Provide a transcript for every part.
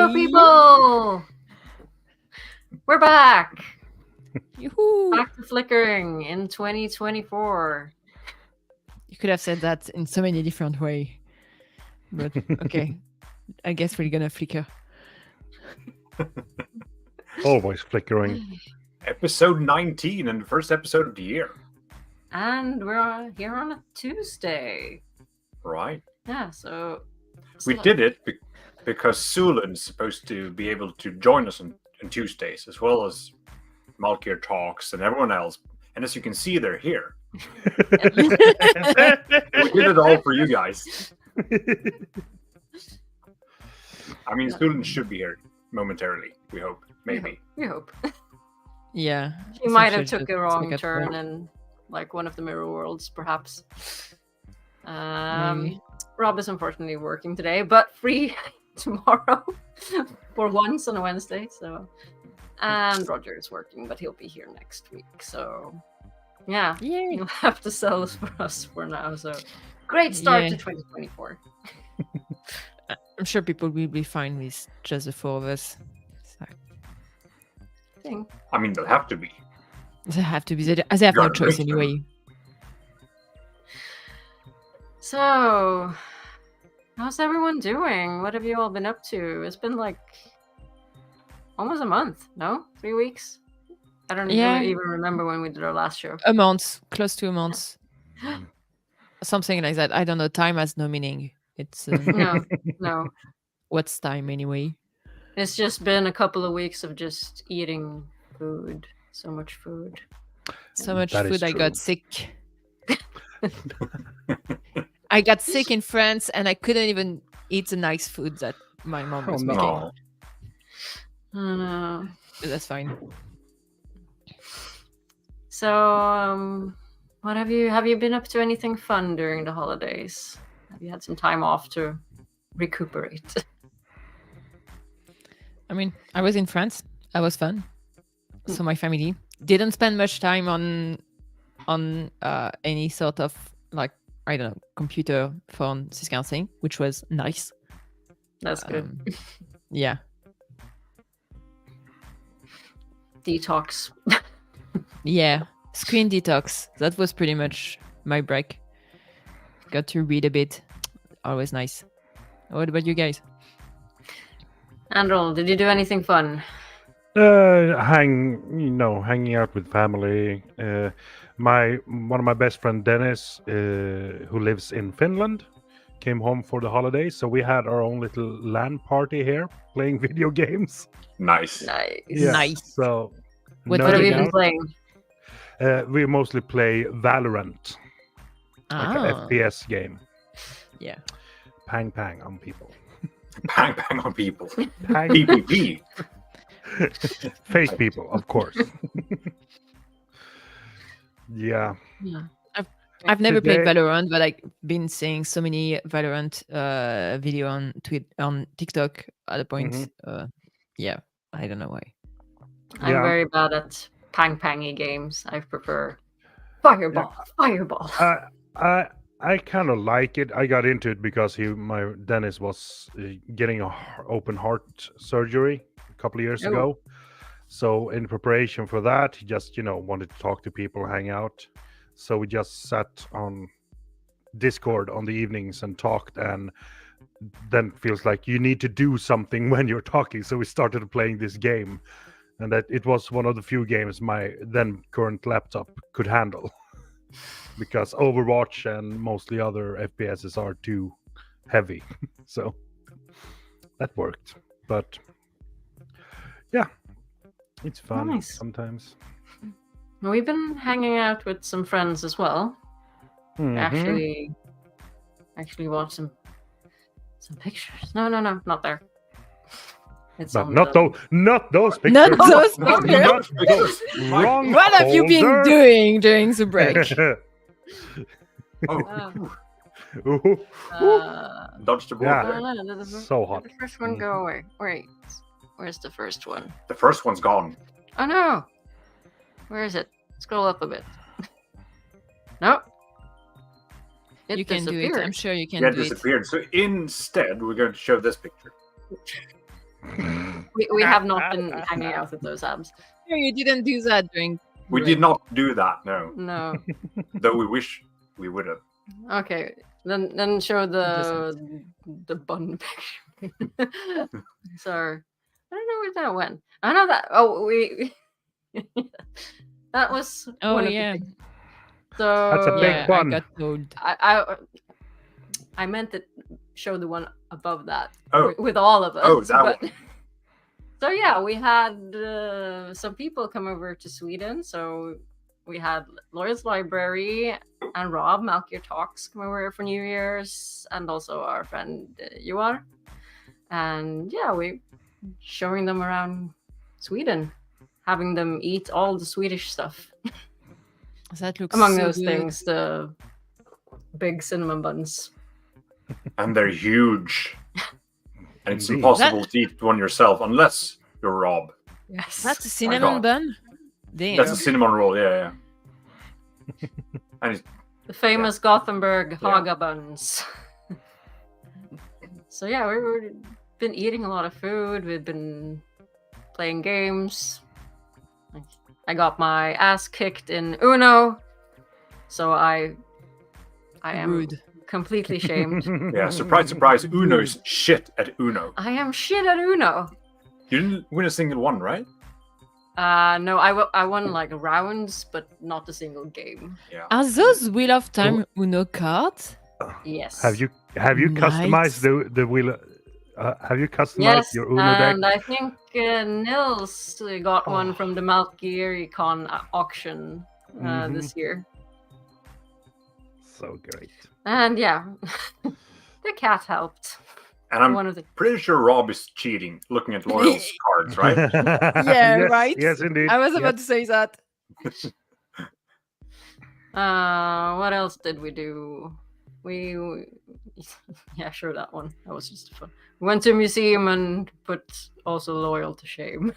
Hello, people! We're back! Yoo-hoo. Back to flickering in 2024. You could have said that in so many different ways. But okay, I guess we're gonna flicker. Always flickering. Episode 19 and the first episode of the year. And we're here on a Tuesday. Right. Yeah, so... We did it because Sulin is supposed to be able to join us on Tuesdays, as well as Malkier Talks and everyone else. And as you can see, they're here. We did it all for you guys. I mean, Sulin should be here momentarily, we hope. Maybe. We hope. Yeah. She might have took a wrong turn in like one of the mirror worlds, perhaps. Rob is unfortunately working today, but free tomorrow for once on a Wednesday. So, and Roger is working, but he'll be here next week. So, yeah, you'll have to sell this for us for now. So, great start to 2024. I'm sure people will be fine with just the four of us. So. I mean, they'll have to be. They have to be. As they have no choice anyway. So, how's everyone doing? What have you all been up to? It's been like almost a month, no? 3 weeks? I don't even remember when we did our last show. A month, close to a month. Something like that. I don't know. Time has no meaning. It's no. What's time anyway? It's just been a couple of weeks of just eating food. So much food. So much food. I got sick. I got sick in France and I couldn't even eat the nice food that my mom was making. Oh no. But that's fine. So, what have you been up to anything fun during the holidays? Have you had some time off to recuperate? I mean, I was in France. That was fun. So my family didn't spend much time on any sort of like, I don't know, computer, phone, this kind of thing, which was nice. That's good. Yeah. Detox. Yeah. Screen detox. That was pretty much my break. Got to read a bit. Always nice. What about you guys? Androl, did you do anything fun? Hanging out with family. One of my best friend Dennis, who lives in Finland, came home for the holidays, so we had our own little LAN party here, playing video games. Nice. Yeah, nice. So, what have you been playing? We mostly play Valorant, like an FPS game. Yeah. Pang on people. Pang on people. Pang. PvP. Face people, of course. Yeah. I've never played Valorant, but I've been seeing so many Valorant video on TikTok at a point. Yeah, I don't know why. I'm very bad at pangy games. I prefer fireball. I kind of like it. I got into it because Dennis was getting a open heart surgery a couple of years ago. So in preparation for that, he just, wanted to talk to people, hang out. So we just sat on Discord on the evenings and talked, and then it feels like you need to do something when you're talking. So we started playing this game, and that it was one of the few games my then current laptop could handle. Because Overwatch and mostly other FPSs are too heavy. So that worked. But yeah, it's fun sometimes. We've been hanging out with some friends as well. Actually watched some pictures. No, not there. It's not those pictures. Not those pictures. Wrong. What have you been doing during the break? Dodged the ball. Yeah. So hot. Did the first one go away? Wait, where's the first one? The first one's gone. Oh no! Where is it? Scroll up a bit. Nope. You can do it. I'm sure you can do it. Disappeared. So instead, we're going to show this picture. We have not been hanging out with those abs. No, you didn't do that during. We did not do that, no. No. Though we wish we would have. Okay. Then show the bun picture. Sorry. I don't know where that went. I know that. Oh, we. That was. Oh one of the yeah. big- So That's a big Yeah, one. I got told. I meant to show the one above that Oh. with all of us. Oh, that but- So yeah, we had some people come over to Sweden. So we had Lawyer's Library and Rob, Malkier Talks, come over for New Year's, and also our friend Joar. And yeah, we showing them around Sweden, having them eat all the Swedish stuff. That looks Among so those good. things, the big cinnamon buns. And they're huge. And it's Indeed. impossible to eat one yourself unless you're Rob. Yes. That's a cinnamon God. bun. Damn. That's a cinnamon roll, yeah. And it's, the famous Gothenburg Haga buns. So yeah, we've been eating a lot of food. We've been playing games. I got my ass kicked in Uno, so I am Rude. completely shamed. yeah, surprise, surprise, Uno's shit at Uno. I am shit at Uno. You didn't win a single one, right? No, I won like rounds, but not a single game. Yeah. Are those Wheel of Time Uno cards? Yes. Have you customized the wheel? Have you customized Yes, your Uno deck? and I think Nils got one from the Malkier auction this year. So great. And yeah, the cat helped. And I'm One of the pretty sure Rob is cheating, looking at Loyal's cards, right? Yeah, Yes, right? Yes, indeed. I was Yes. about to say that. what else did we do? We yeah, sure, that one. That was just fun. We went to a museum and put also Loyal to shame.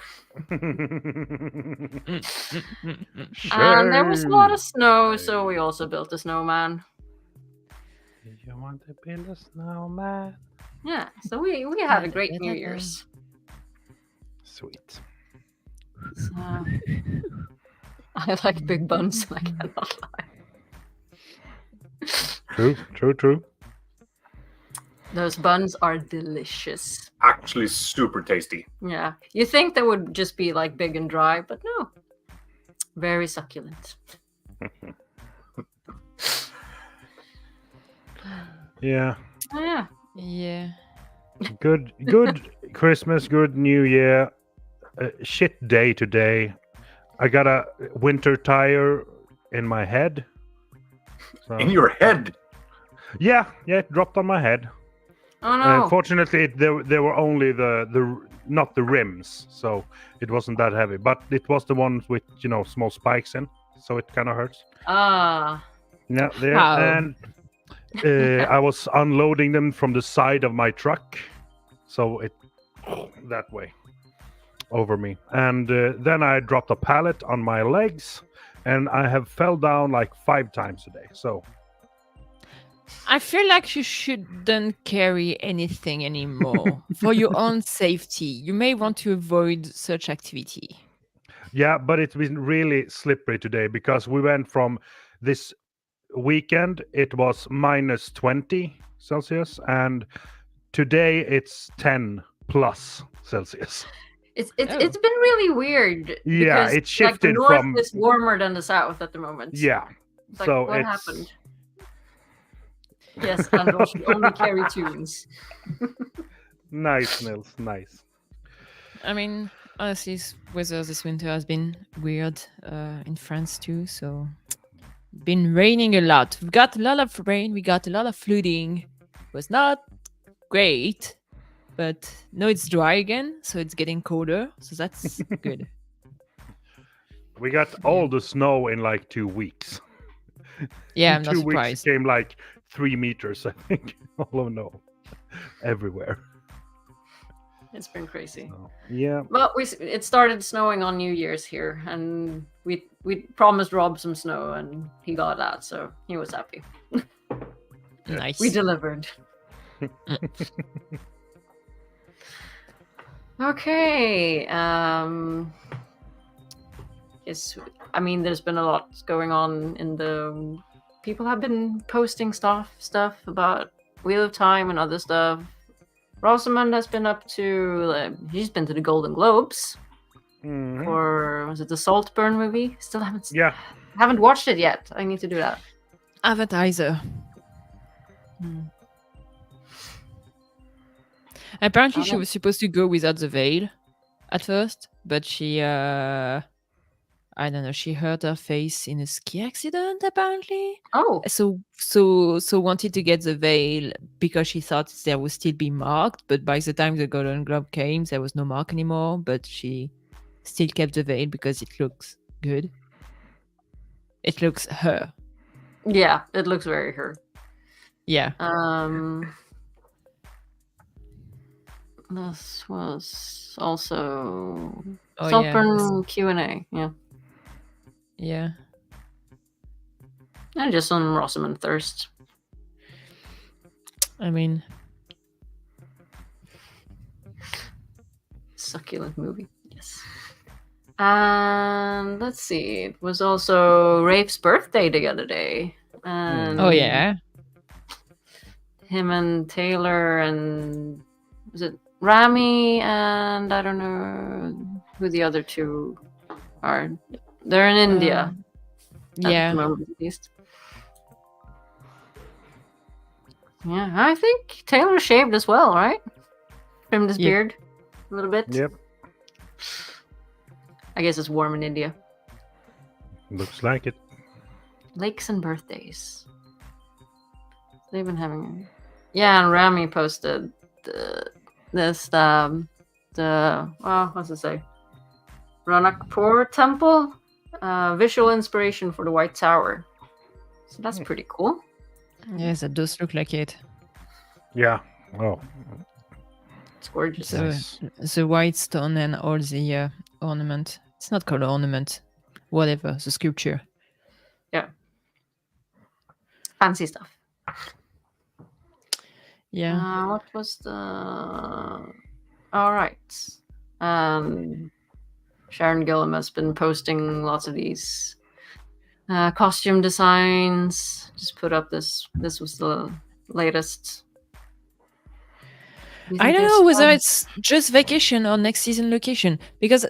And there was a lot of snow, so we also built a snowman. You want to build a snowman? Yeah, so we had a great New Year's. Sweet. So, I like big buns, I cannot lie. True. Those buns are delicious. Actually, super tasty. Yeah, you think they would just be like big and dry, but no. Very succulent. Yeah. Oh, yeah. Yeah. Good Christmas, good New Year. Shit day today. I got a winter tire in my head. So, In your head. yeah, it dropped on my head. Oh no. Fortunately, there were only the not the rims, so it wasn't that heavy. But it was the ones with small spikes in, so it kind of hurts. Ah. Yeah, there. How? And I was unloading them from the side of my truck, so it that way over me. And then I dropped a pallet on my legs, and I have fell down like 5 times today. So I feel like you shouldn't carry anything anymore. For your own safety, you may want to avoid such activity. yeah, but it's been really slippery today because we went from this weekend, it was minus 20 Celsius, and today it's 10 plus Celsius. It's been really weird. Yeah, because, it shifted the north from- is warmer than the south at the moment. Yeah. It's like, so what it's happened? Yes, Androl should only carry tunes. nice, Nils, nice. I mean, honestly, weather this winter has been weird in France too. So, been raining a lot. We've got a lot of rain. We got a lot of flooding. It was not great, but now it's dry again, so it's getting colder. So that's good. We got all the snow in like 2 weeks. Yeah, In I'm not 2 weeks surprised. it came like 3 meters, I think. All of no, everywhere. It's been crazy. So, yeah. Well, it started snowing on New Year's here, and we promised Rob some snow, and he got that, so he was happy. Nice. We delivered. Okay. Yes. I mean, there's been a lot going on in the. People have been posting stuff about Wheel of Time and other stuff. Rosamund has been up to. She's been to the Golden Globes Mhm. for, was it the Saltburn movie? Still Yeah. haven't watched it yet. I need to do that. Advertiser. Apparently, she was supposed to go without the veil at first, but she, I don't know, she hurt her face in a ski accident, apparently. Oh, So wanted to get the veil because she thought there would still be marked, but by the time the Golden Globe came, there was no mark anymore, but she still kept the veil because it looks good. It looks her. yeah, it looks very her. Yeah. This was also Oh, Saltburn Q&A. Yeah. Yeah. And just on Rosamund Thirst. I mean, Succulent movie. Yes. And let's see. It was also Rafe's birthday the other day. And oh yeah. him and Taylor and was it Rami and I don't know who the other two are. They're in India. At the Yeah. moment, at least. Yeah, I think Taylor shaved as well, right? Trimmed his Yep. beard a little bit. Yep. I guess it's warm in India. Looks like it. Lakes and birthdays. They've been having. Yeah, and Rami posted what's it say? Ranakpur Temple, visual inspiration for the White Tower. So that's pretty cool. Yes, it does look like it. Yeah. Oh. It's gorgeous. So Nice. the white stone and all the ornament. It's not called ornament. Whatever, the sculpture. Fancy stuff. Yeah. What was the? All right. Sharon Gillum has been posting lots of these costume designs. Just put up this. This was the latest. I don't know whether it's just vacation or next season location, because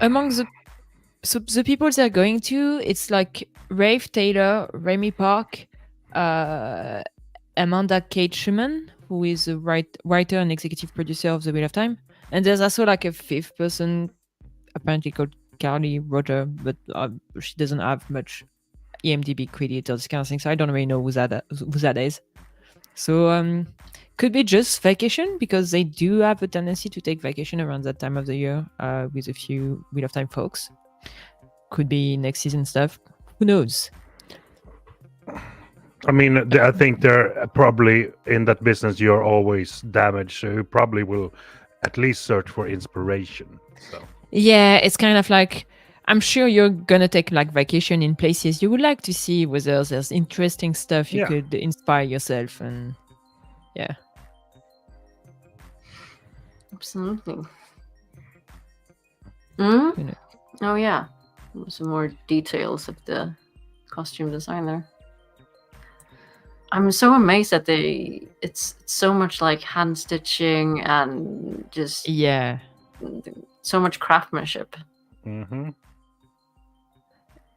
among the people they're going to, it's like Rafe Taylor, Remy Park, Amanda Kate Schumann, who is a writer and executive producer of The Wheel of Time, and there's also like a fifth person, apparently called Carly Roger, but she doesn't have much EMDb credit or this kind of thing, so I don't really know who that is. So could be just vacation, because they do have a tendency to take vacation around that time of the year with a few Wheel of Time folks. Could be next season stuff. Who knows? I mean, I think they're probably in that business. You're always damaged, so you probably will at least search for inspiration. So Yeah, it's kind of like, I'm sure you're gonna take like vacation in places you would like to see, whether there's interesting stuff you Yeah. could inspire yourself, and yeah. Absolutely. Who knows? Oh yeah, some more details of the costume design there. I'm so amazed that it's so much like hand stitching and just Yeah. so much craftsmanship.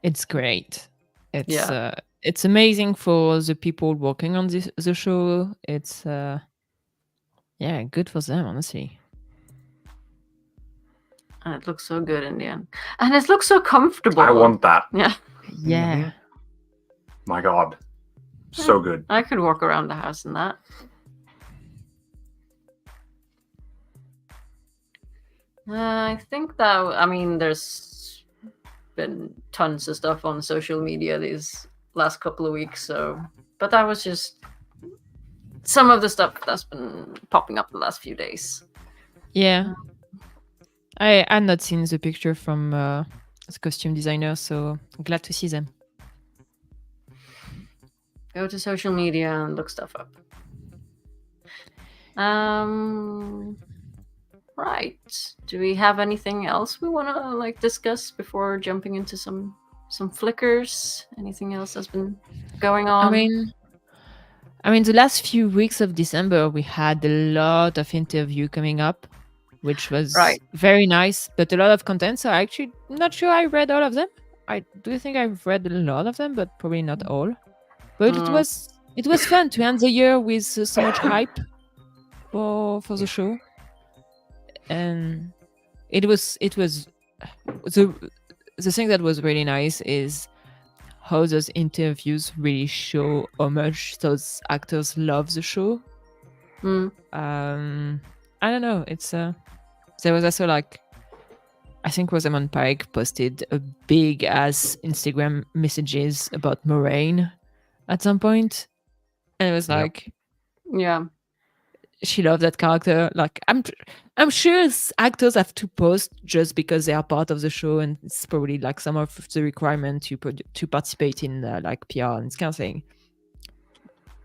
It's great. It's amazing for the people working on the show. It's good for them, honestly. And it looks so good in the end. And it looks so comfortable. I want that. Yeah. Yeah. My God. So good. I could walk around the house in that. I think that, I mean, there's been tons of stuff on social media these last couple of weeks, but that was just some of the stuff that's been popping up the last few days. Yeah. I've not seen the picture from the costume designer, so I'm glad to see them. Go to social media and look stuff up. Right. Do we have anything else we want to like discuss before jumping into some flickers? Anything else that's been going on? I mean, the last few weeks of December, we had a lot of interview coming up, which was Right. very nice, but a lot of content. So I actually not sure I read all of them. I do think I've read a lot of them, but probably not all. But it was fun to end the year with so much hype for the show, and it was the thing that was really nice is how those interviews really show how much those actors love the show. I don't know. It's there was also like, I think Rosamund Pike posted a big ass Instagram messages about Moraine at some point, and it was Yep. like, Yeah. she loved that character. Like I'm sure actors have to post just because they are part of the show, and it's probably like some of the requirement to participate in like PR and this kind of thing.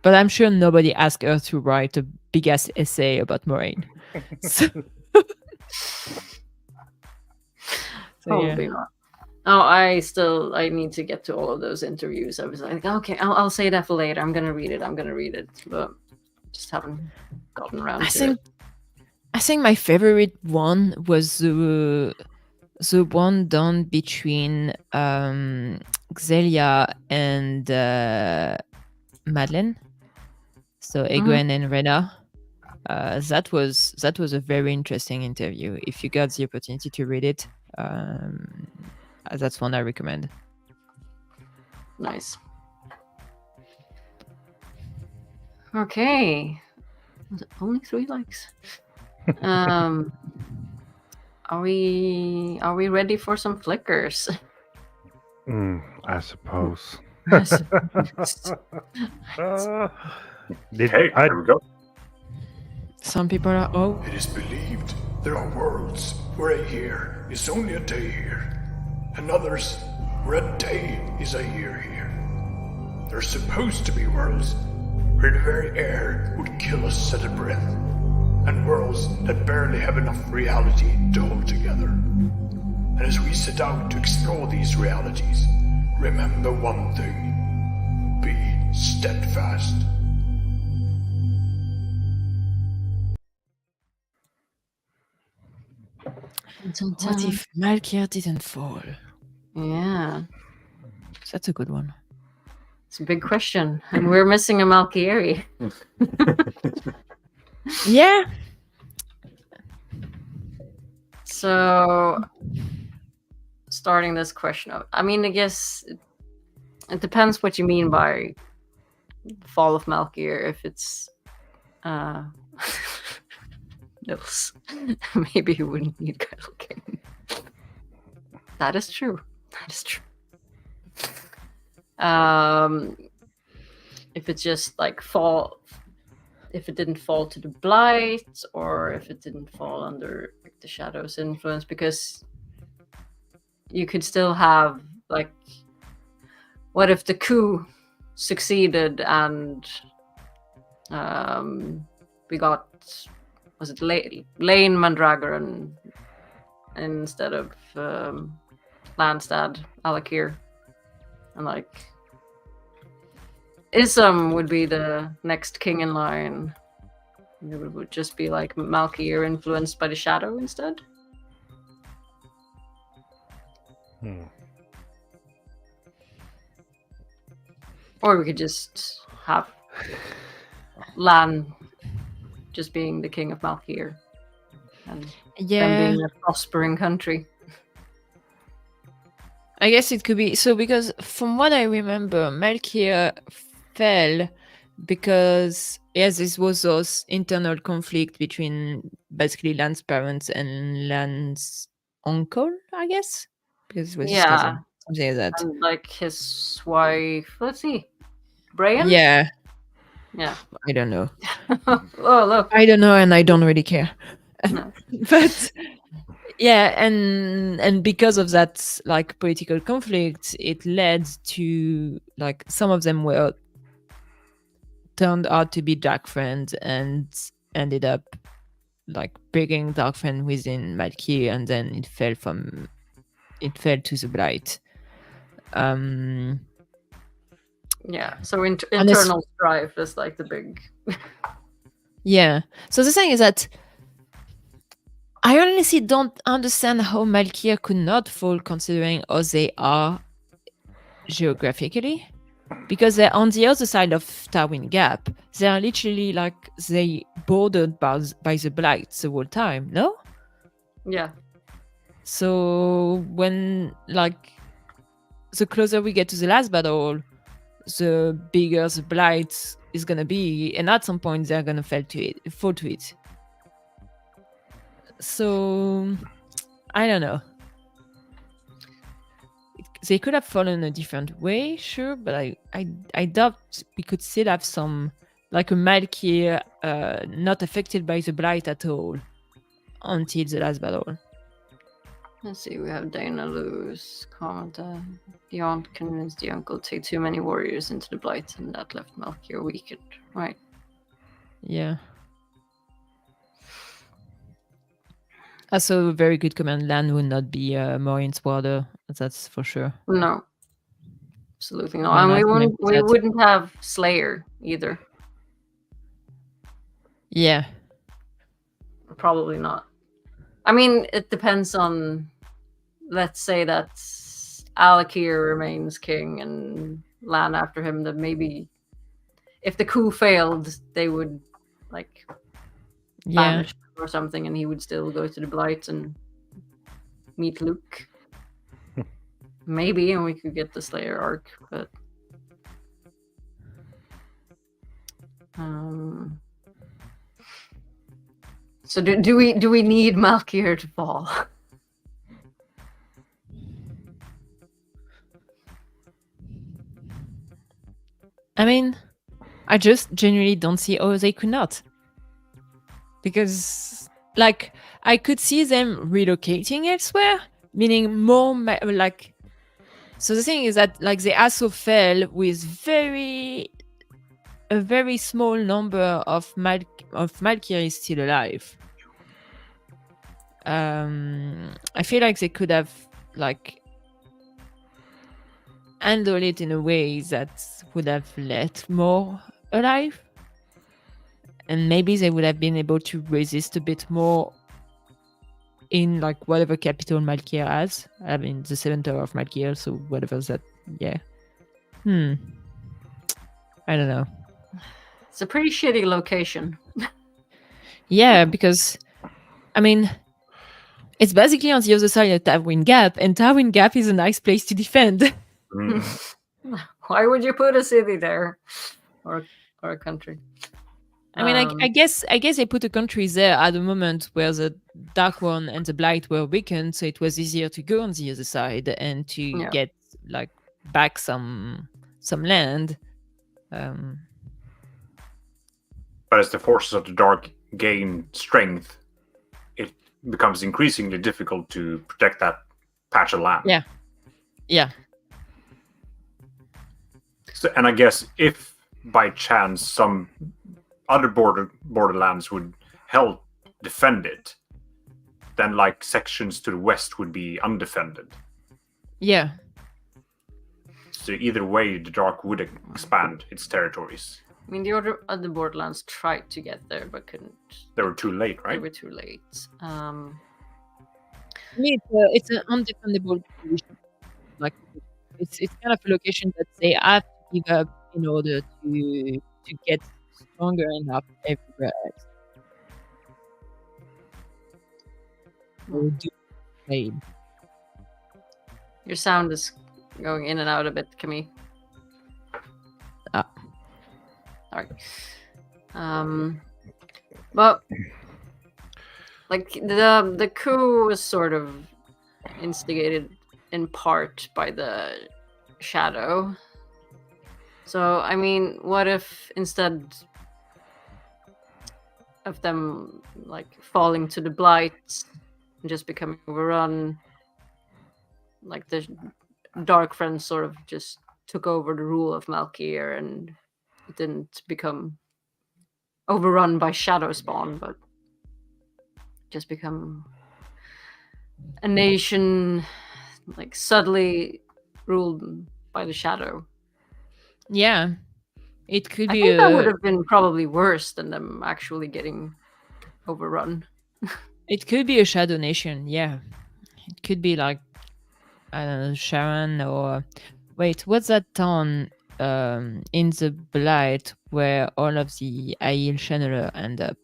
But I'm sure nobody asked her to write a big ass essay about Moraine. So, Probably not. Oh, I need to get to all of those interviews. I was like, okay, I'll say that for later. I'm gonna read it, but just haven't gotten around to it. I think my favorite one was the one done between Xelia and Madeleine. So Egwene and Rena. That was a very interesting interview. If you got the opportunity to read it, that's one I recommend. Nice. Okay. Was it only 3 likes? Are we ready for some flickers? I suppose. Hey, there we go. Some people are It is believed there are worlds where a year is only a day here, and others where a day is a year here. There's supposed to be worlds where the very air would kill us at a breath, and worlds that barely have enough reality to hold together. And as we set out to explore these realities, remember one thing: be steadfast. What if Malkier didn't fall? Yeah, That's a good one. it's a big question, and we're missing a Malkieri. Yeah. So, starting this question up, I mean, I guess it depends what you mean by fall of Malkier. If it's Nils, maybe he wouldn't need Kettle King. That is true. If it's just like if it didn't fall to the blight, or if it didn't fall under the Shadow's influence, because you could still have like, what if the coup succeeded and we got, was it Lane Mandragoran instead of Landstad Alakir, and like Isam would be the next king in line. It would just be like Malkier influenced by the Shadow instead. Or we could just have Lan just being the king of Malkier, and them being a prospering country. I guess it could be so, because from what I remember, Malkier fell because this was those internal conflict between basically Lan's parents and Lan's uncle, I guess, because it was his cousin, something like that. And like his wife, let's see, Brian. Yeah. I don't know. Oh look, I don't know, and I don't really care. No. But yeah, and because of that like political conflict, it led to like some of them were turned out to be Jack friends and ended up like bringing Darkfen within Malkier, and then it fell to the Blight. Yeah, so And internal strife is like the big. Yeah. So the thing is that I honestly don't understand how Malkier could not fall, considering how they are geographically, because they're on the other side of Tarwin Gap. They are literally like they bordered by the Blight the whole time. No. Yeah. So when like the closer we get to the last battle, the bigger the Blight is gonna be, and at some point they're gonna fall to it. So I don't know. They could have fallen a different way, sure, but I doubt we could still have some, like a Malkier not affected by the Blight at all until the last battle. Let's see, we have Dana lose. Comment the aunt convinced the uncle to take too many warriors into the Blight, and that left Malkier weakened. Right. Yeah. Also, a very good command land would not be Maureen's Water. That's for sure. No. Absolutely not. Yeah, And I think we wouldn't have Slayer either. Yeah. Probably not. I mean, it depends on, let's say that Alakir remains king and land after him, that maybe if the coup failed, they would like banish him or something, and he would still go to the Blight and meet Luke. Maybe, and we could get the Slayer arc, but so do we need Malkier to fall? I mean, I just genuinely don't see how they could not. Because, like, I could see them relocating elsewhere, meaning more, like... So the thing is that, like, they also fell with a very small number of Malkier is still alive. I feel like they could have, like, handled it in a way that would have let more alive. And maybe they would have been able to resist a bit more in like whatever capital Malkier has. I mean, the center of Malkier, so whatever that, yeah. I don't know. It's a pretty shitty location. Yeah, because, I mean, it's basically on the other side of Tarwin Gap, and Tarwin Gap is a nice place to defend. Why would you put a city there? Or a country? I mean, I guess they put a country there at the moment where the Dark One and the Blight were weakened, so it was easier to go on the other side and to get like back some land. But as the forces of the Dark gain strength, it becomes increasingly difficult to protect that patch of land. Yeah. So, and I guess if by chance some other borderlands would help defend it, then like sections to the west would be undefended. Yeah. So either way, the Dark would expand its territories. I mean, the other borderlands tried to get there, but couldn't. They were too late, right? They were too late. It's an undefendable position. Like it's kind of a location that they have to give up in order to get stronger enough everywhere else. Your sound is going in and out a bit, Camille. Sorry. But like the coup was sort of instigated in part by the Shadow. So I mean, what if instead of them like falling to the Blight and just becoming overrun, like the Dark Friends sort of just took over the rule of Malkier and it didn't become overrun by Shadow Spawn, but just become a nation like subtly ruled by the shadow. Yeah, it could I be think that would have been probably worse than them actually getting overrun. it could be a shadow nation. Yeah, it could be like, I don't know, Sharon, or wait, what's that town in the Blight where all of the Aiel Channeler end up?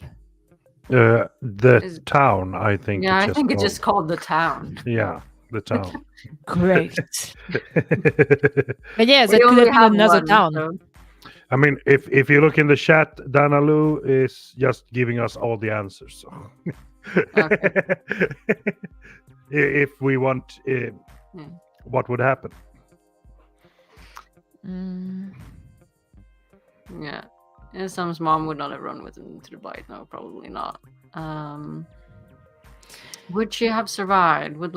The Is- town, I think. Yeah, I it's think it's called. just called the town. Yeah, the town. Great. But yeah, We that could only have been have another one, town. so- I mean, if you look in the chat, Danalu is just giving us all the answers. So. If we want, what would happen? Yeah. And Sam's mom would not have run with him to the Blight. No, probably not. Would she have survived? Would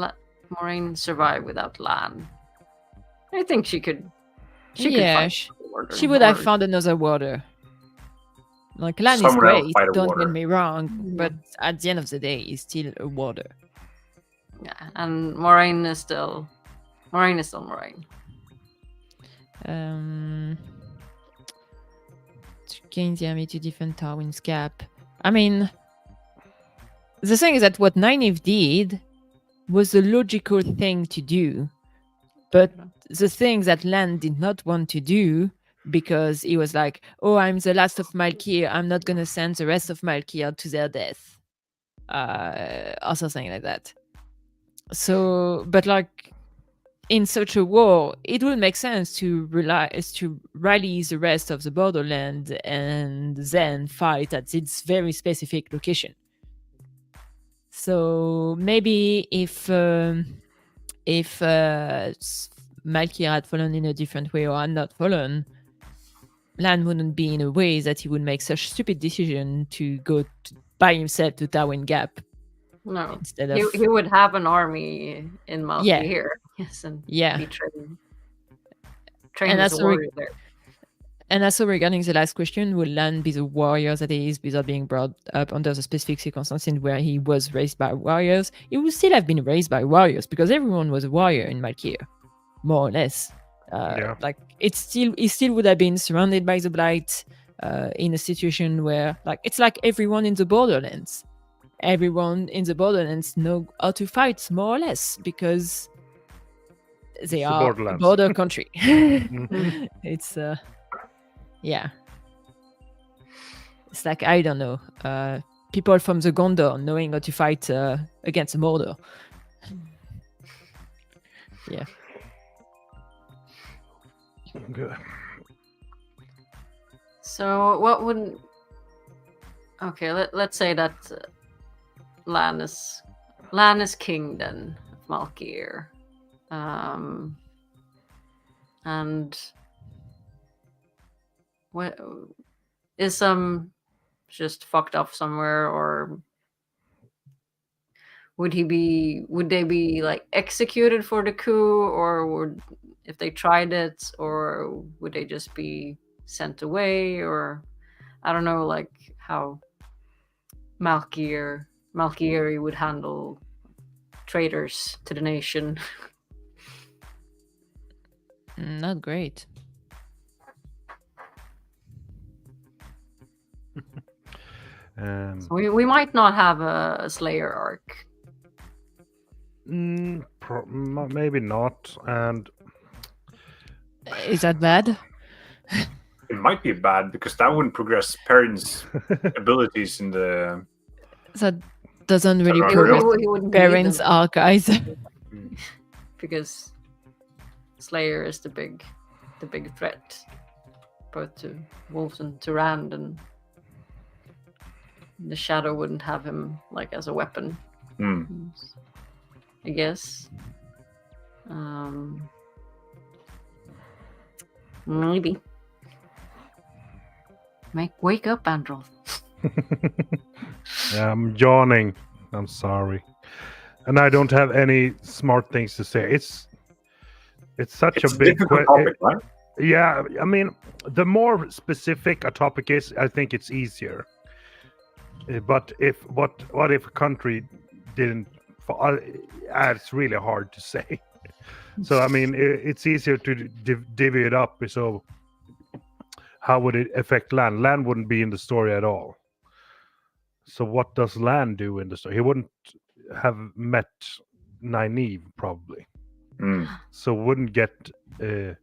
Moraine survive without Lan? I think she could. She could Yeah, fight she, the Order, she would have or- found another warder. Like, Lan is Someone else great, fight a don't warder. get me wrong, Yeah. but at the end of the day, he's still a warder. Yeah, and Moraine is still Moraine. To gain the army to defend Tarwin's Gap. I mean, the thing is that what Nynaeve did was the logical thing to do, but the thing that Lan did not want to do, because he was like, "Oh, I'm the last of Malkier. I'm not gonna send the rest of Malkier to their death," or something like that. So, but like, in such a war, it would make sense to rally the rest of the borderland and then fight at its very specific location. So maybe if Malkier had fallen in a different way or had not fallen, Lan wouldn't be in a way that he would make such stupid decision to go by himself to Tarwin Gap. No, Instead of he would have an army in Malkier. Yeah. Yes, and Yeah. be trained And as that's a warrior there. And also regarding the last question, will Lan be the warrior that he is without being brought up under the specific circumstances where he was raised by warriors? He would still have been raised by warriors because everyone was a warrior in Malkier, more or less. Like he still would have been surrounded by the Blight in a situation where, like, it's like everyone in the Borderlands. Everyone in the Borderlands know how to fight more or less because they It's the are a Borderlands. border country. Mhm. It's yeah. It's like, I don't know, people from the Gondor knowing how to fight against a Mordor. Yeah. Good. So what would? Okay, let's say that Lan is king then of Malkier, and what is some just fucked up somewhere, or would they be like executed for the coup, or would, if they tried it, or would they just be sent away, or I don't know, like how Malkier would handle traitors to the nation. Not great. So we might not have a Slayer arc. Maybe not. And Is that bad? It might be bad because that wouldn't progress Perrin's abilities in the. That doesn't really He progress He wouldn't need Perrin's them arc either. because Slayer is the big threat, both to Wolves and to Rand, and the Shadow wouldn't have him like as a weapon. I guess. Maybe. Wake up, Androl. Yeah, I'm yawning. I'm sorry, and I don't have any smart things to say. It's such It's a big difficult question. topic, right? Yeah, I mean, the more specific a topic is, I think it's easier. But what if a country didn't? It's really hard to say. So I mean, it's easier to divvy it up. So how would it affect Lan? Lan wouldn't be in the story at all. So what does Lan do in the story? He wouldn't have met Nynaeve probably. So wouldn't get Lan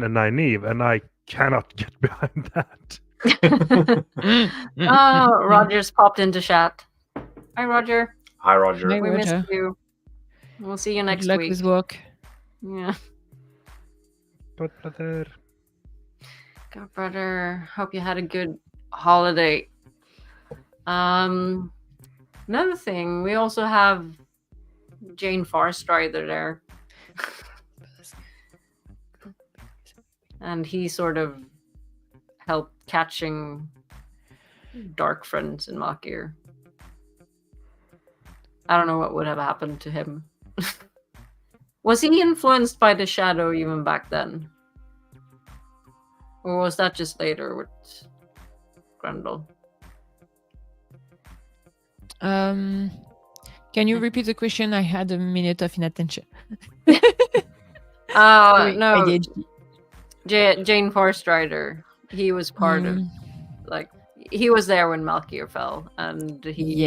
and Nynaeve, and I cannot get behind that. Oh, Roger's popped into chat. Hi, Roger. Hi, Roger. Hi. We missed Roger. you. We'll see you next Good luck week. with work. Yeah. Goatbrother. Goatbrother, hope you had a good holiday. Another thing, we also have Jane Farstrider there. And he sort of helped catching dark friends in Malkier. I don't know what would have happened to him. Was he influenced by the shadow even back then? Or was that just later with Grendel? Can you repeat the question? I had a minute of inattention. Oh, no. ADHD. Jane Farstrider. He was part of, like, he was there when Malkier fell, and he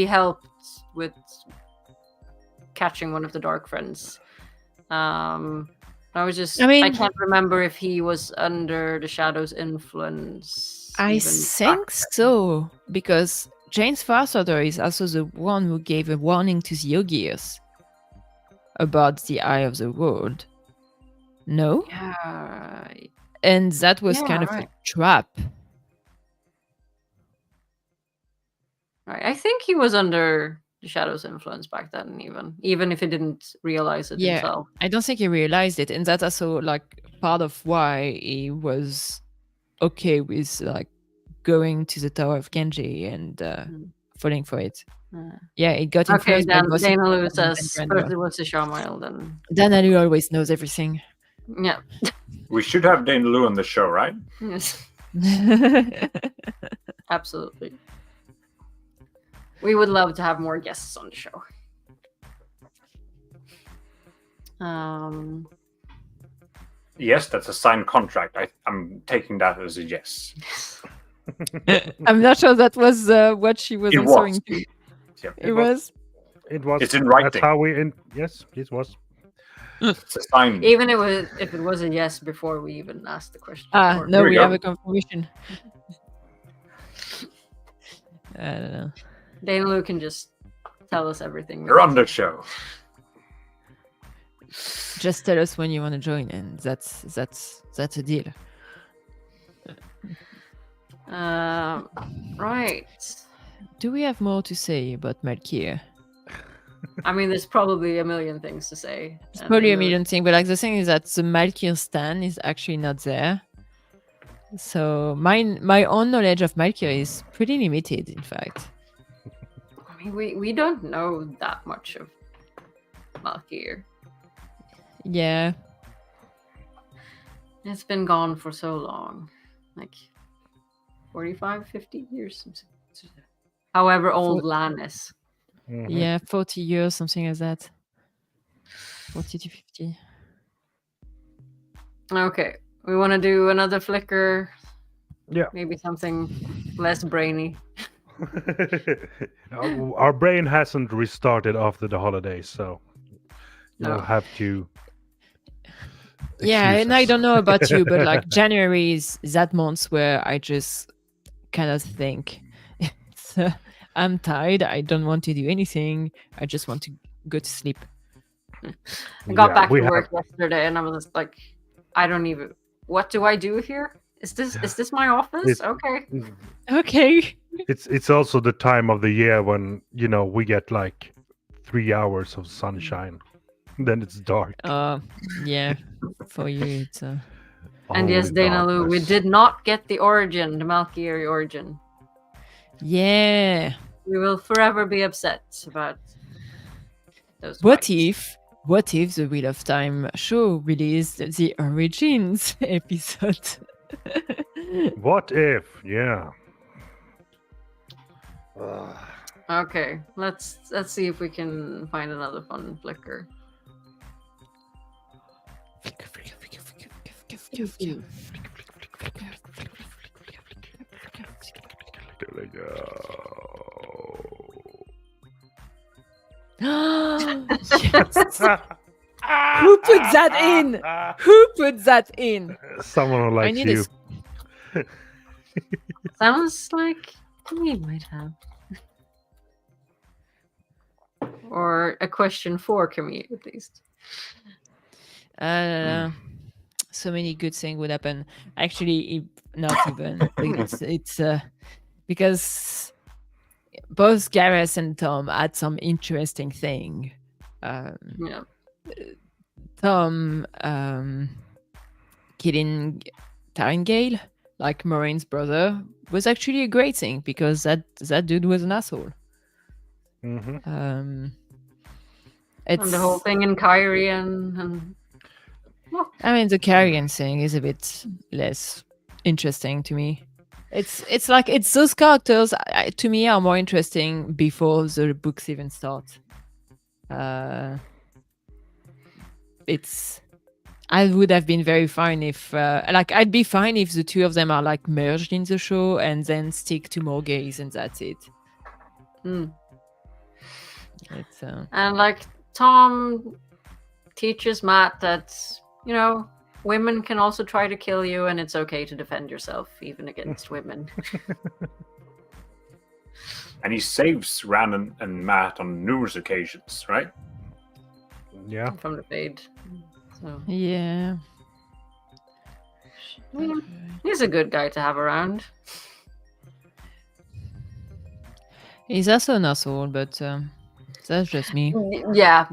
helped with catching one of the dark friends. I can't remember if he was under the Shadow's influence. I even think back then. so, because Jane's Farsighter is also the one who gave a warning to the Ogiers about the Eye of the World. No? Yeah. And that was kind of right. a trap. Right. I think he was under the Shadow's influence back then, even if he didn't realize it himself. I don't think he realized it, and that's also like part of why he was okay with like going to the Tower of Genji and falling for it. Yeah, it got him Okay, first. but it was Dana Lou him says and first it was the Shamail, then Dana Lou always knows everything. yeah. We should have Dane Lou on the show, right? Yes, absolutely. We would love to have more guests on the show. Yes, that's a signed contract. I'm taking that as a yes. I'm not sure that was what she was It answering was. to. Yeah, It was. It was. It's in writing. That's how we. Yes, it was. It's a sign. Even if it was a yes before we even asked the question. Ah, Or- no, Here we we go. have a confirmation. I don't know. Dana Lou can just tell us everything. You're on the show. Just tell us when you want to join, and that's a deal. Right. Do we have more to say about Malkier? I mean, there's probably a million things to say. It's and probably a the- million things, but like the thing is that the Malkier stan is actually not there. So my own knowledge of Malkier is pretty limited, in fact. I mean, we don't know that much of Malkier. Yeah, It's been gone for so long, like 45, 50 years. However old Lan is. Mhm. yeah, 40 years, something like that. 40 to 50. Okay, we want to do another flicker. Yeah. Maybe something less brainy. Our brain hasn't restarted after the holidays, so you'll No. have to. Yeah, excuse and I us. don't know about you, but like January is that month where I just kind of think I'm tired. I don't want to do anything. I just want to go to sleep. I got back we to have- work yesterday, and I was just like, I don't even. What do I do here? Is this my office? It's- Okay. Okay. It's also the time of the year when we get like 3 hours of sunshine, then it's dark. Yeah. For you, it's And yes, Holy Dana Lou, we darkness. did not get the origin, the Malkier origin. yeah. We will forever be upset about those. What fights. if the Wheel of Time show released the Origins episode? What if? Yeah. Okay, let's see if we can find another fun flicker. There we go. Yes. Who put that in? Who put that in? Someone who I likes need you. Sounds like we might have. Or a question for Camille, at least. So many good things would happen. Actually, not even. It's because both Gareth and Tom had some interesting thing. Yeah. Tom killing Tarangale, like Maureen's brother, was actually a great thing because that dude was an asshole. Mm-hmm. It's And the whole thing in Kyrie and I mean, the Carrigan thing is a bit less interesting to me. It's like it's those characters to me are more interesting before the books even start. I would have been very fine if I'd be fine if the two of them are like merged in the show and then stick to more gays and that's it. It's and like Tom teaches Matt that, you know, women can also try to kill you and it's okay to defend yourself even against women. And he saves Ran and Matt on numerous occasions, right? Yeah. From the fade. So yeah. he's a good guy to have around. He's also an asshole, but that's just me. Yeah.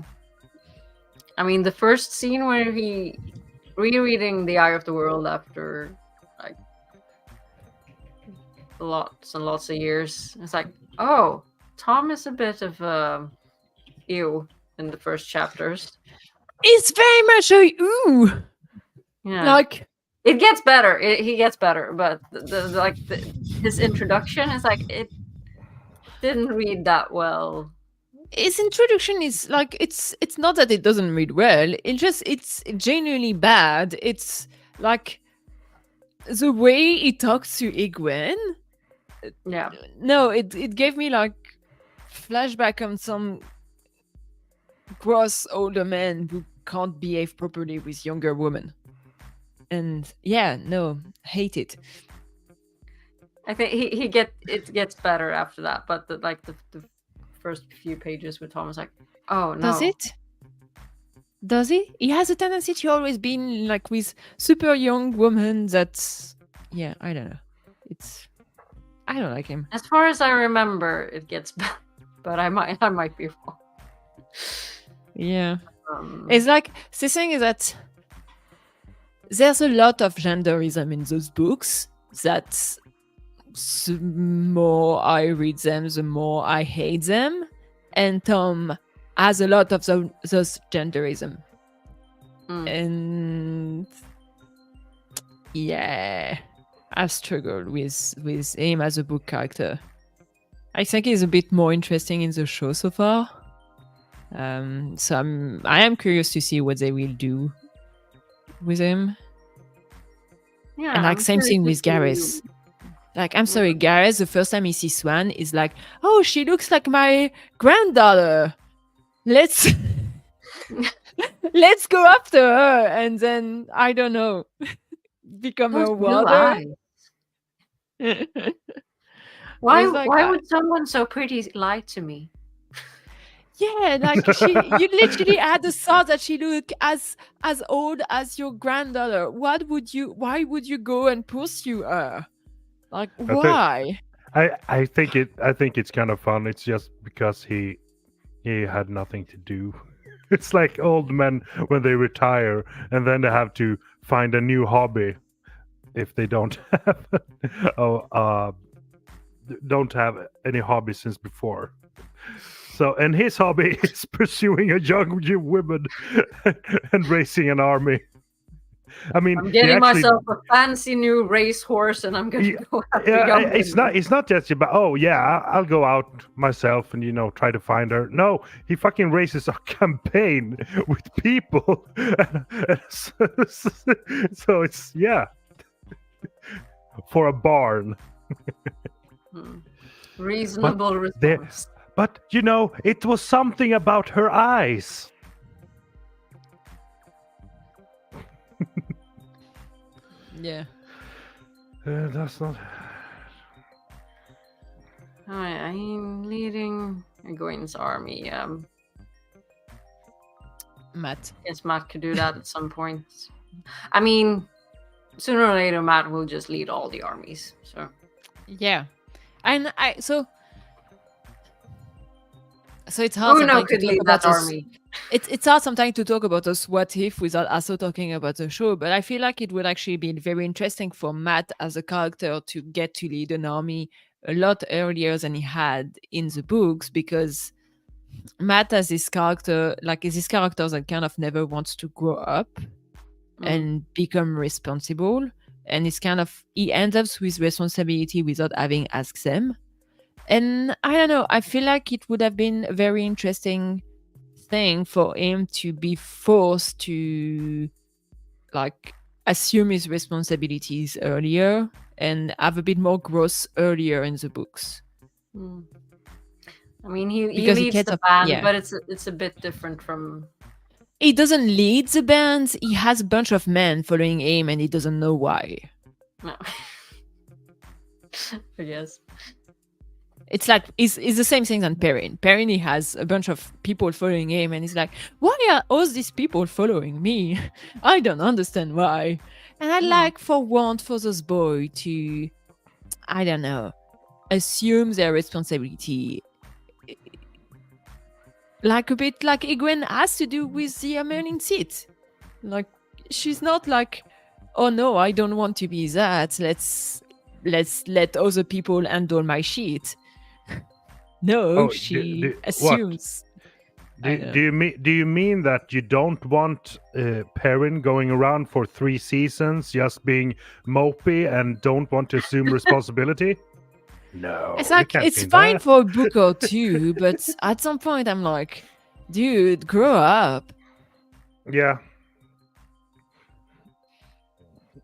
I mean, the first scene where he rereading The Eye of the World after like lots and lots of years, it's like, oh, Tom is a bit of ew in the first chapters. It's very much a ooh. Yeah, Like it gets better. He gets better, but his introduction is like it didn't read that well. his introduction is like it's not that it doesn't read well. It's genuinely bad. It's like the way he talks to Egwene. Yeah, No, it gave me like flashback on some gross older men who can't behave properly with younger women. And yeah, no, hate it. I think it gets better after that, but the first few pages with Tom is like, oh no. Does it? Does he? He has a tendency to always be like with super young women. That's yeah, I don't know. I don't like him. As far as I remember, it gets better, but I might be wrong. Yeah, it's like the thing is that there's a lot of genderism in those books. That the more I read them, the more I hate them. And Tom has a lot of those genderism. And yeah, I've struggled with him as a book character. I think he's a bit more interesting in the show so far. So I am curious to see what they will do with him. Yeah, And like I'm same thing curious with to Gareth. see- Like, I'm sorry, Gareth, the first time he sees Swan is like, oh, she looks like my granddaughter. Let's let's go after her. And then, I don't know, become Those her blue warder. eyes. Why It's like, would someone so pretty lie to me? yeah, like you literally had the thought that she looked as old as your granddaughter. Why would you go and pursue her? Like, why? I think it's kind of fun. It's just because he had nothing to do. It's like old men when they retire and then they have to find a new hobby if they don't have don't have any hobby since before. So, and his hobby is pursuing a young woman and raising an army. I mean, I'm he getting actually- myself a fancy new racehorse, and I'm going to go have a Yeah, young it's woman. not just about, oh yeah, I'll go out myself and try to find her. No, he fucking races a campaign with people. So it's for a barn. Reasonable response. But it was something about her eyes. Yeah. That's not. I'm leading Egwene's army. Matt. Guess Matt could do that at some point. I mean, sooner or later, Matt will just lead all the armies. So Yeah. And so it's hard Uno sometimes to could talk lead about that us. army. It's hard sometimes to talk about us what if without also talking about the show, but I feel like it would actually be very interesting for Matt as a character to get to lead an army a lot earlier than he had in the books, because Matt as this character, is this character that kind of never wants to grow up and become responsible, and it's kind of he ends up with responsibility without having asked them. And I don't know, I feel like it would have been a very interesting thing for him to be forced to assume his responsibilities earlier and have a bit more growth earlier in the books. I mean, he Because he leads gets the up- band, yeah. but it's a bit different from. He doesn't lead the band, he has a bunch of men following him and he doesn't know why. No. I guess. It's the same thing than Perrin. Perrin, he has a bunch of people following him and he's like, why are all these people following me? I don't understand why. And I'd like for those boys to, I don't know, assume their responsibility. Like a bit like Egwene has to do with the Merlin seat. Like, she's not like, oh no, I don't want to be that. Let's let other people handle my shit. No, she assumes. Do you mean that you don't want Perrin going around for 3 seasons just being mopey and don't want to assume responsibility? No, It's you like can't it's mean fine that. for a book or two, but at some point I'm like, dude, grow up. Yeah.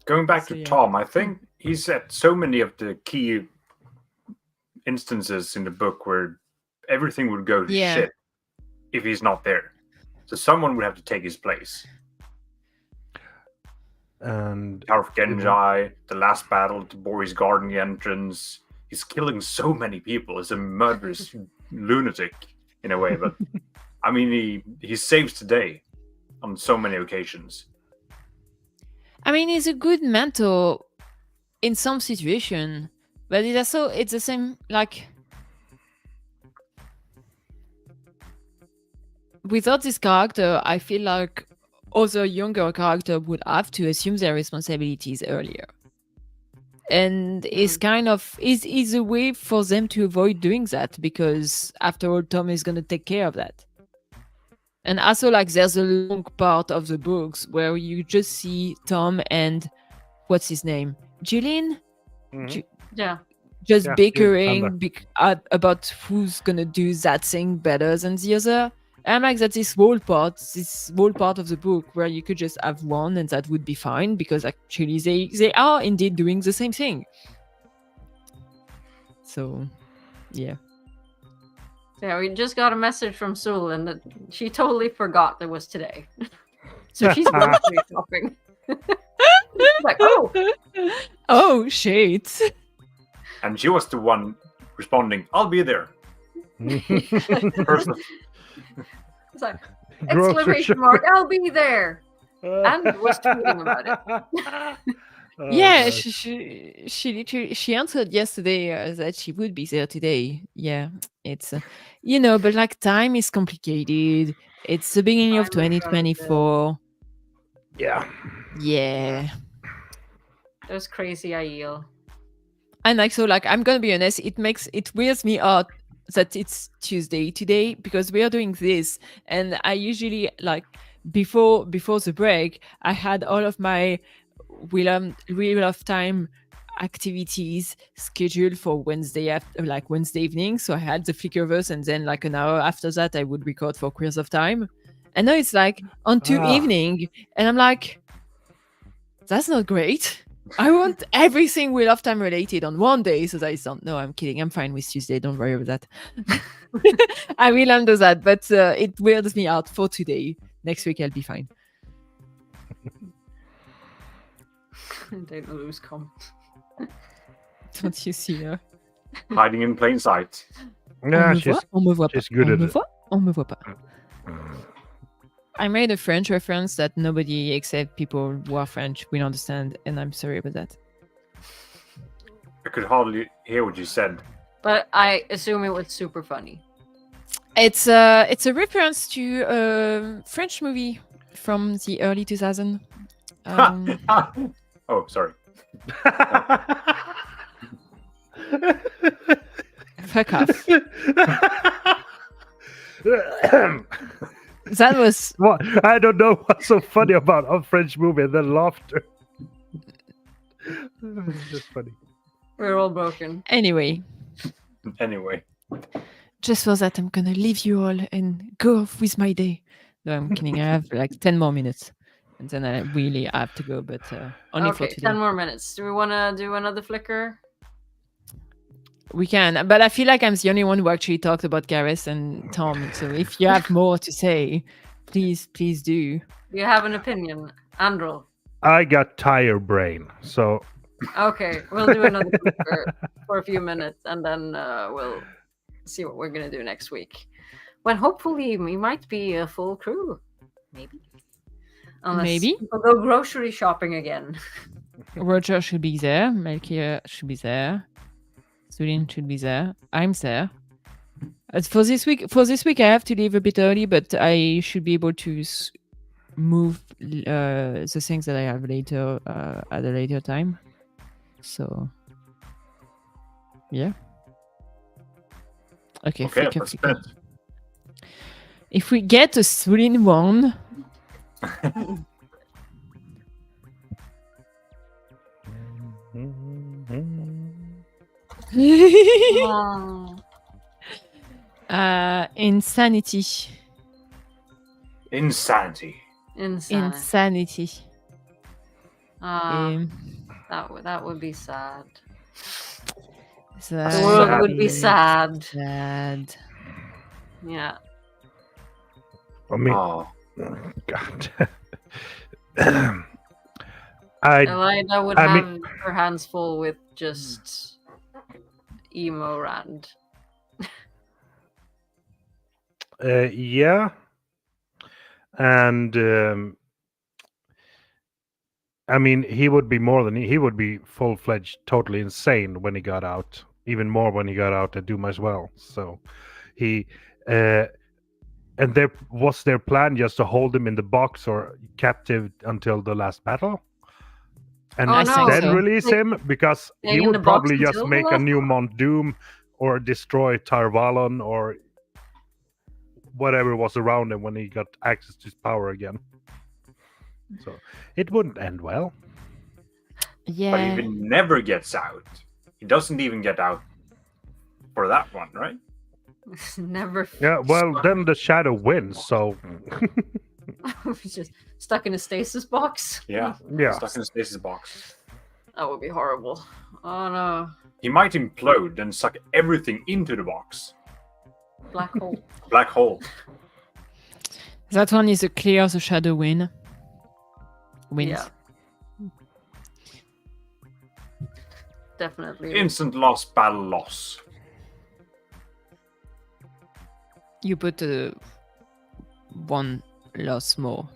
Going back So, to yeah. Tom, I think he's at so many of the key instances in the book where everything would go to Yeah. shit if he's not there. So someone would have to take his place. And Tower of Genji, the last battle, the Boris Garden entrance. He's killing so many people. He's a murderous lunatic in a way, but I mean, he saves the day on so many occasions. I mean, he's a good mentor in some situation, but it's the same, like, without this character, I feel like other younger character would have to assume their responsibilities earlier. And it's kind of is a way for them to avoid doing that, because after all, Tom is gonna take care of that. And also, like, there's a long part of the books where you just see Tom and what's his name, Jillian, Yeah. just Yeah, bickering Sander. about who's gonna do that thing better than the other. And I'm like, that this whole part of the book where you could just have one and that would be fine, because actually they are indeed doing the same thing. So, yeah. Yeah, we just got a message from Sulin that she totally forgot it was today. So she's grocery shopping. Like, oh, Oh, shit. And she was the one responding, "I'll be there." Person. it's like, Grocery exclamation mark, I'll be there. And was tweeting about it. Yeah, she literally she answered yesterday that she would be there today. Yeah, it's but like, time is complicated. It's the beginning of Time is 2024. Yeah. Yeah. Those crazy Aiel. And like, so, like, I'm gonna be honest, it weirds me out that it's Tuesday today, because we are doing this, and I usually, like, before the break, I had all of my Wheel of Time activities scheduled for Wednesday Wednesday evening. So I had the Flickerverse, and then like an hour after that, I would record for Queers of Time. And now it's like on 2 evening, and I'm like, that's not great. I want everything Wheel of Time related on one day, so that I don't. No, I'm kidding. I'm fine with Tuesday. Don't worry about that. I will undo that, but it weirds me out for today. Next week I'll be fine. Don't lose come. Don't you see her? Hiding in plain sight. Yeah, On me voit pas. she's good On at me it. voit, on me voit pas. I made a French reference that nobody except people who are French will understand, and I'm sorry about that. I could hardly hear what you said. But I assume it was super funny. It's a reference to a French movie from the early 2000s. Oh, sorry. Fuck off. That was What? I don't know what's so funny about a French movie and then laughter. It's just funny. We're all broken. anyway. Anyway. Just for that, I'm gonna leave you all and go off with my day. No, I'm kidding. I have like 10 more minutes, and then I really have to go. But only for Okay, today. 10 more minutes. Do we want to do another flicker? We can, but I feel like I'm the only one who actually talked about Gareth and Tom. So if you have more to say, please do. Do you have an opinion? Androl. I got tire brain, so Okay, we'll do another flicker for a few minutes, and then we'll see what we're going to do next week. When hopefully we might be a full crew. Maybe. Unless Maybe. people go grocery shopping again. Roger should be there. Malkier should be there. Sulin should be there. I'm there. For this week, I have to leave a bit early, but I should be able to move the things that I have later at a later time. So, yeah. Okay. Okay, let's spin it. If we get a Sulin one. Oh. Insanity. Insanity. Insanity. That would be sad. Sad. The world would be sad. Sad. Yeah. I mean, Oh. God. Elida would I have mean- her hands full with just emo Rand. Yeah, and I mean, he would be full-fledged, totally insane when he got out. Even more when he got out at Doom as well. So he and there was their plan just to hold him in the box or captive until the last battle, and Oh, no. then So. release him, because Stay he in the would box probably just until the make a last new battle? Mount Doom or destroy Tarvalon or whatever was around him when he got access to his power again. So it wouldn't end well. But Yeah. if he never gets out, he doesn't even get out for that one, right? Never. Yeah, well, then the shadow wins. So Just stuck in a stasis box. Yeah. yeah, Stuck in a stasis box. That would be horrible. Oh no. He might implode and suck everything into the box. Black hole. Black hole. That one is a clear the shadow wins. Yeah. Definitely. Instant loss, battle loss. You put one loss more.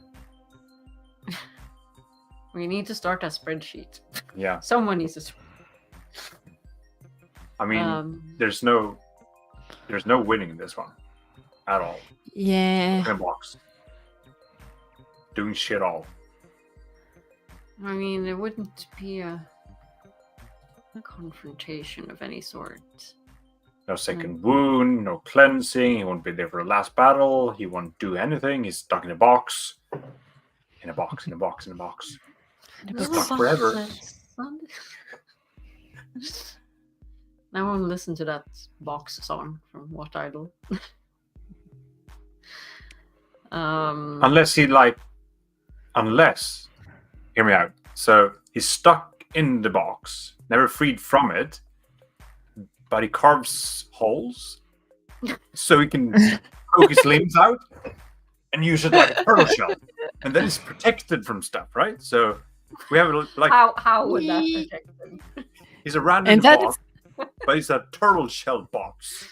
We need to start a spreadsheet. Yeah. Someone needs to. I mean, there's no winning in this one at all. Yeah. In a box. Doing shit all. I mean, it wouldn't be a confrontation of any sort. No second wound, no cleansing. He won't be there for the last battle. He won't do anything. He's stuck in a box. In a box, in a box, in a box. Little Stuck forever. Sunday. I want to listen to that box song from What Idol. Unless, hear me out. So he's stuck in the box, never freed from it, but he carves holes so he can poke his limbs out and use it like a turtle shell. And then he's protected from stuff, right? So we have like... How would that protect him? He's a random box, but it's a turtle shell box.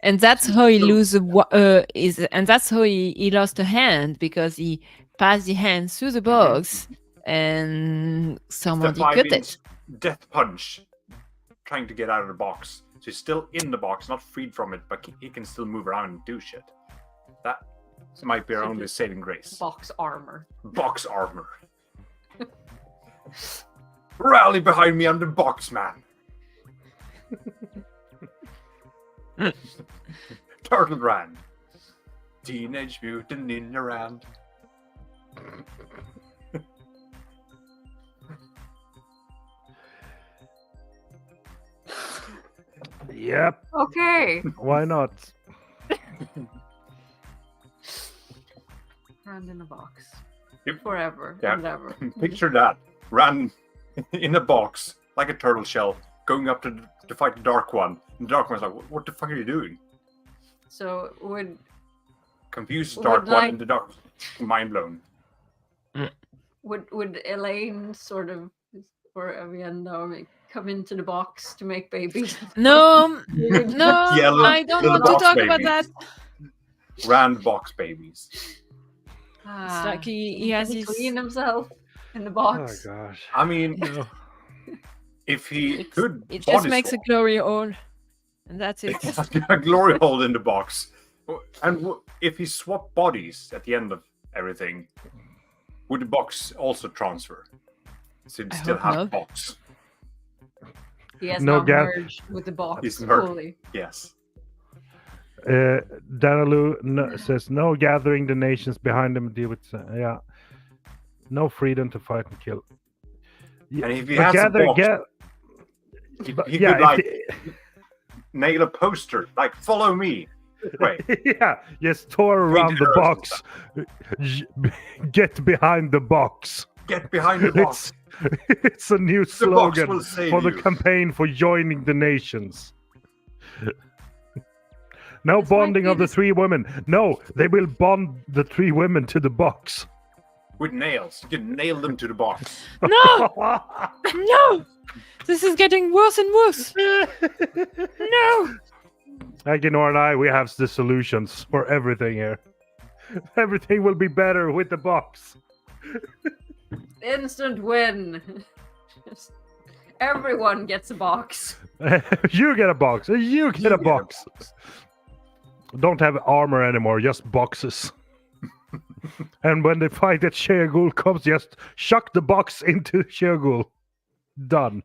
And that's how he and that's how he lost a hand, because he passed the hand through the box and somebody cut it. Death punch, trying to get out of the box. So he's still in the box, not freed from it, but he can still move around and do shit. That might be our only saving grace. Box armor. Box armor. Rally behind me, I'm the box man. Turtle Rand. Teenage Mutant Ninja Rand. Yep. Okay. Why not? Rand in a box. Yep. Forever. Yeah. And ever. Picture that. Ran in a box, like a turtle shell, going up to fight the Dark One. And the Dark One's like, what the fuck are you doing? So would Confused Dark One and the Dark mind blown. Would Elaine sort of, or Avienda, come into the box to make babies? No, Yellow, I don't little want to box talk babies. about that. Rand box babies. It's like he has Can he his... clean himself in the Oh box. gosh. I mean, if he could, It just body makes a swap. glory hole, and that's it. A glory hole in the box. And if he swapped bodies at the end of everything, would the box also transfer? So he'd I still hope have not. box. He has No now gap. merged with the box He's merged. fully. Yes. Danalu says no gathering the nations behind him. Deal with no freedom to fight and kill. And if he But has a box, he could like nail a poster, like follow me. Wait, yeah, just tour around the box. Get behind the box. get behind the box. It's a new The box slogan will save for the you. campaign for joining the nations. No This might bonding be of the the- 3 women. No, they will bond the 3 women to the box. With nails. You can nail them to the box. No! No! This is getting worse and worse. No! Aginor and I, we have the solutions for everything here. Everything will be better with the box. Instant win. Just everyone gets a box. You get a box. You get a box. Don't have armor anymore, just boxes. And when the fight at Sheergul comes, just chuck the box into Sheergul. Done.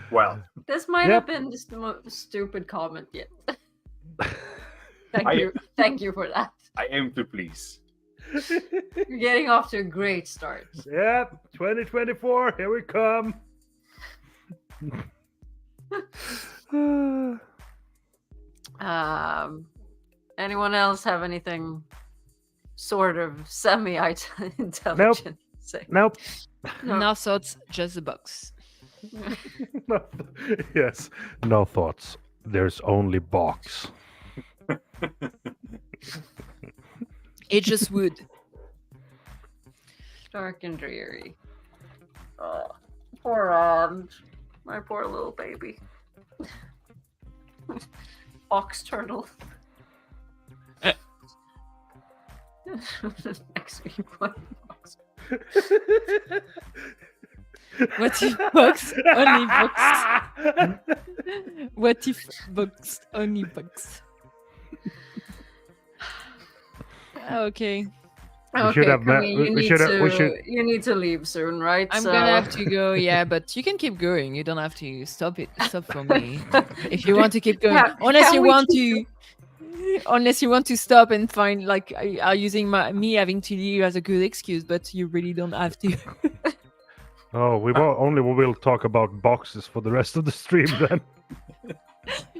Well, This might Yep. have been just the most stupid comment yet. Thank you for that. I aim to please. You're getting off to a great start. Yep, 2024, here we come. Anyone else have anything sort of semi-intelligent? to say? Nope. No. No thoughts, just the box. Yes, no thoughts. There's only box. It just would. Dark and dreary. Oh, poor my poor little baby. Box turtle. Next week, one box. What if box? Only box. What if box? Only box. Okay. We Okay, should have met- Camille, we should have- we should- you need to leave soon, right? I'm So- gonna have to go, yeah, but you can keep going. You don't have to stop for me. If you want to keep going. Yeah, Unless can you we want keep to Unless you want to stop and find like are using me having to leave as a good excuse, but you really don't have to. Oh, we will talk about boxes for the rest of the stream then.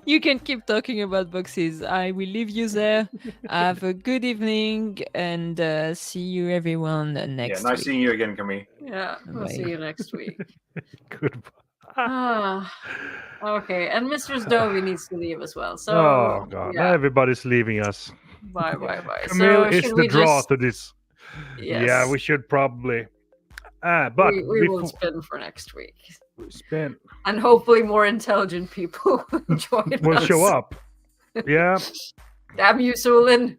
You can keep talking about boxes. I will leave you there. Have a good evening and see you everyone next Yeah, nice week. seeing you again, Camille. Yeah, we'll Bye. see you next week. Goodbye. Okay, and Mr. Dovey needs to leave as well. So Oh god, yeah, everybody's leaving us. bye. Camille So is should the we draw just? to this. Yes, Yeah, we should probably. But we will before spin for next week, we spin, and hopefully more intelligent people will join we'll us. show up. Yeah. Damn you, Sulin.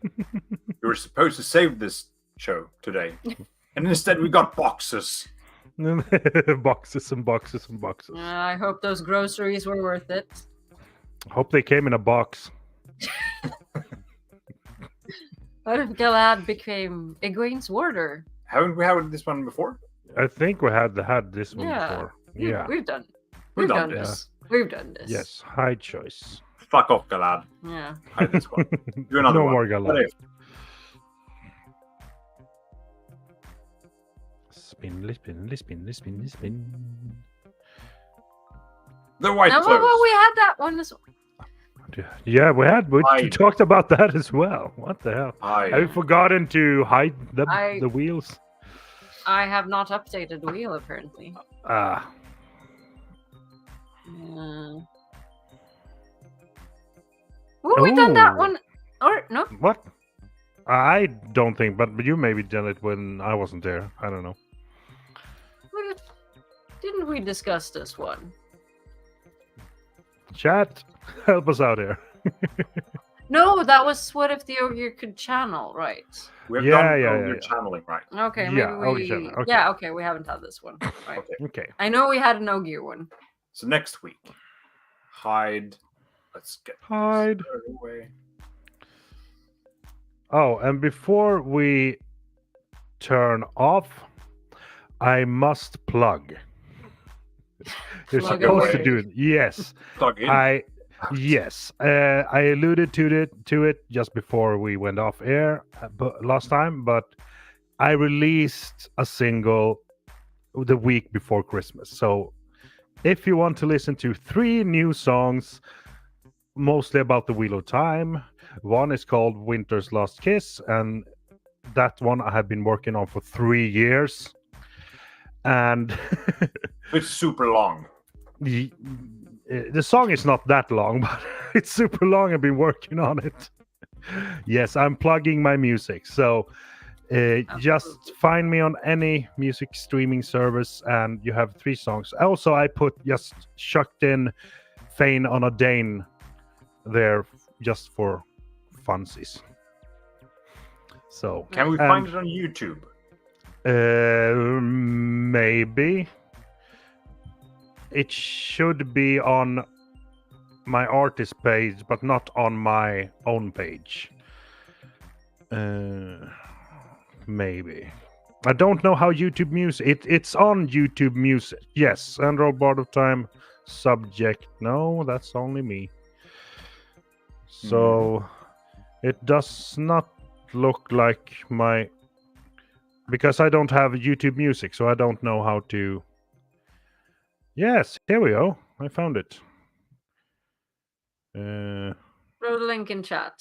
We were supposed to save this show today, and instead we got boxes. Boxes and boxes and boxes. I hope those groceries were worth it. Hope they came in a box. What if Galad became Egwene's warder? Haven't we had this one before? I think we had this one Yeah. before. Yeah. We've done done this. We've done this. Yes. High choice. Fuck off, Galad. Yeah. Hide this one. Do another No one. more Galad. What if? Spinly, spinly, spinly, spinly, spin. The white Now, clothes. well, we had that one as Yeah, we Hide. talked about that as well. What the hell? Hide. Have you forgotten to hide the wheels? I have not updated the wheel apparently. Ah, Well, we done that Ooh. one. Or no? what? I don't think, but you maybe done it when I wasn't there. I don't know. Didn't we discuss this one? Chat, help us out here. No, that was what if the ogre could channel, right? We have Yeah, done yeah, your yeah. channeling, right? Okay, maybe Yeah, ogre we. channel, okay. Yeah, okay, we haven't had this one. Right. Okay. Okay. I know we had an ogre one. So next week, hide. Let's get this Hide. out of the way. Oh, and before we turn off, I must plug. You're Plug supposed to away. do it. Yes. Plug in. I alluded to it just before we went off air but last time, but I released a single the week before Christmas. So if you want to listen to 3 new songs, mostly about the Wheel of Time, one is called Winter's Last Kiss, and that one I have been working on for 3 years. And It's super long. the song is not that long, but it's super long. I've been working on it. Yes, I'm plugging my music. So just find me on any music streaming service, and you have 3 songs. Also, I just chucked in Fane on a Dane there just for funsies. So Can we find it on YouTube? maybe it should be on my artist page, but not on my own page. Maybe I don't know how YouTube Music. It's on YouTube Music. Yes, Androl Board of Time subject. No, that's only me. So it does not look like my, because I don't have YouTube Music, so I don't know how to. Yes, here we go. I found it. Throw the link in chat.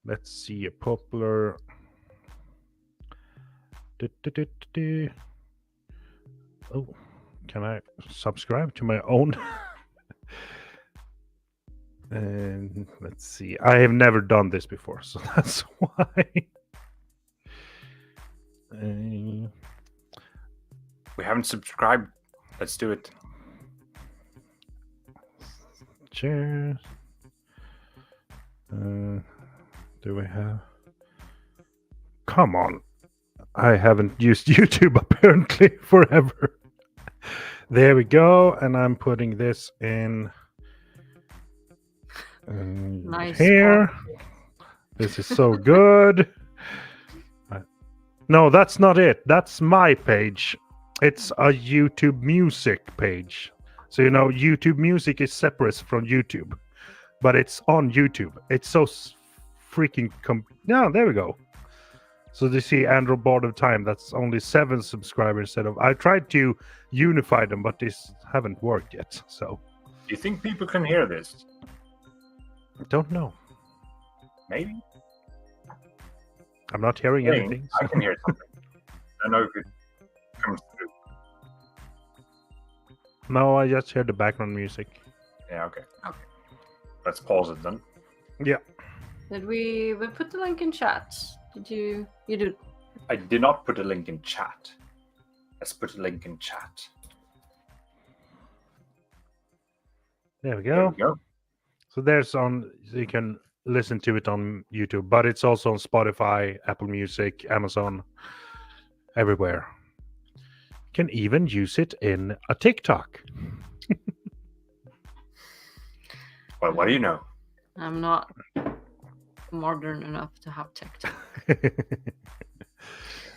Let's see a popular. Oh, can I subscribe to my own? And let's see. I have never done this before, so that's why. We haven't subscribed. Let's do it. Cheers. Do we have? Come on. I haven't used YouTube apparently forever. There we go. And I'm putting this in Nice here. This is so good. No, that's not it. That's my page. It's a YouTube Music page. So, YouTube Music is separate from YouTube. but it's on YouTube. It's so freaking no, there we go. So you see Androl Board of Time, that's only 7 subscribers instead of... I tried to unify them, but this haven't worked yet, so... Do you think people can hear this? I don't know. Maybe. I'm not hearing anything. I can hear something. I know if it comes through. No, I just heard the background music. Yeah, okay. Okay. Let's pause it then. Yeah. Did we put the link in chat? Did you did? I did not put a link in chat. Let's put a link in chat. There we There go. we go. So there's on... So you can listen to it on YouTube, but it's also on Spotify, Apple Music, Amazon, everywhere. You can even use it in a TikTok. Well, what do you know? I'm not modern enough to have TikTok.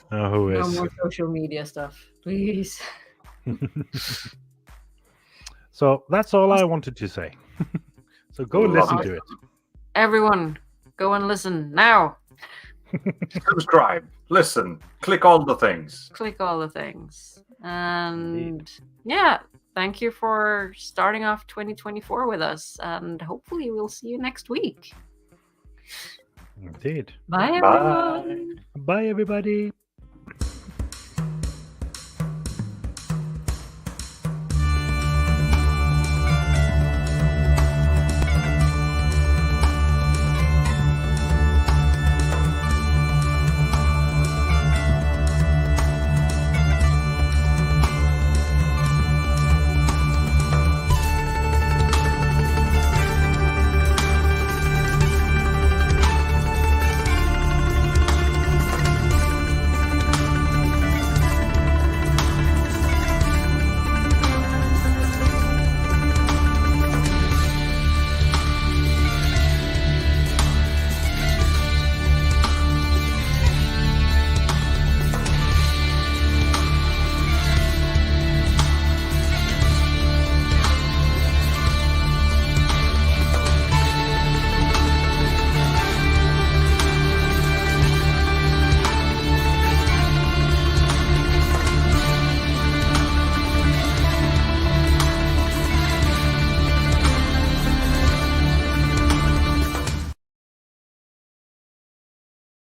Who No is? more social media stuff, please. So that's all I wanted to say. So go and listen to it. Everyone, go and listen now. Subscribe, listen, click all the things. Click all the things. And yeah, thank you for starting off 2024 with us. And hopefully we'll see you next week. Indeed. Bye, Bye. everyone. Bye, everybody.